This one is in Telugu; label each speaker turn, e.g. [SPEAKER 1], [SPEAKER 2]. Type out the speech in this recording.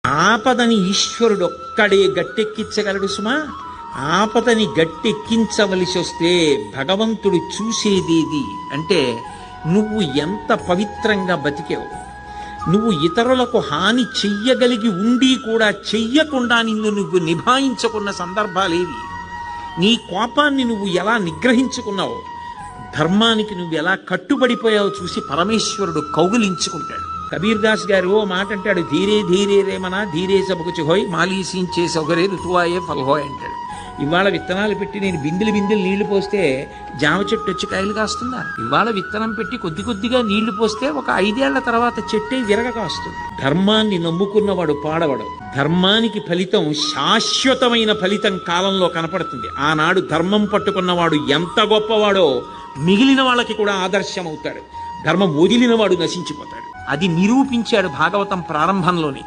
[SPEAKER 1] ఆపదని ఈశ్వరుడు ఒక్కడే గట్టెక్కించగలడు సుమా. ఆపదని గట్టెక్కించవలసి వస్తే భగవంతుడు చూసేదేది అంటే నువ్వు ఎంత పవిత్రంగా బతికావు. నువ్వు ఇతరులకు హాని చెయ్యగలిగి ఉండి కూడా చెయ్యకుండా నిన్ను నువ్వు నిభాయించుకున్న సందర్భాలేవి. నీ కోపాన్ని నువ్వు ఎలా నిగ్రహించుకున్నావు, ధర్మానికి నువ్వు ఎలా కట్టుబడిపోయావో చూసి పరమేశ్వరుడు కౌగిలించుకుంటాడు. కబీర్ దాస్ గారు ఓ మాట అంటాడు, ధీరే ధీరే రేమనా ధీరే సబకుచి హోయ్ మాలీసించే సౌకర్య ఋతువాయే ఫల్హోయ్ అంటాడు. ఇవాళ విత్తనాలు పెట్టి నేను బిందెలు నీళ్లు పోస్తే జామ చెట్టు వచ్చి కాయలు కాస్తుందా? ఇవాళ విత్తనం పెట్టి కొద్ది కొద్దిగా నీళ్లు పోస్తే ఒక 5 ఏళ్ల తర్వాత చెట్టే విరగ కాస్తుంది. ధర్మాన్ని నమ్ముకున్నవాడు పాడవడు. ధర్మానికి ఫలితం శాశ్వతమైన ఫలితం కాలంలో కనపడుతుంది. ఆనాడు ధర్మం పట్టుకున్నవాడు ఎంత గొప్పవాడో మిగిలిన వాళ్ళకి కూడా ఆదర్శం అవుతాడు. ధర్మం వదిలినవాడు నశించిపోతాడు. అది నిరూపించాడు భాగవతం ప్రారంభంలోనే.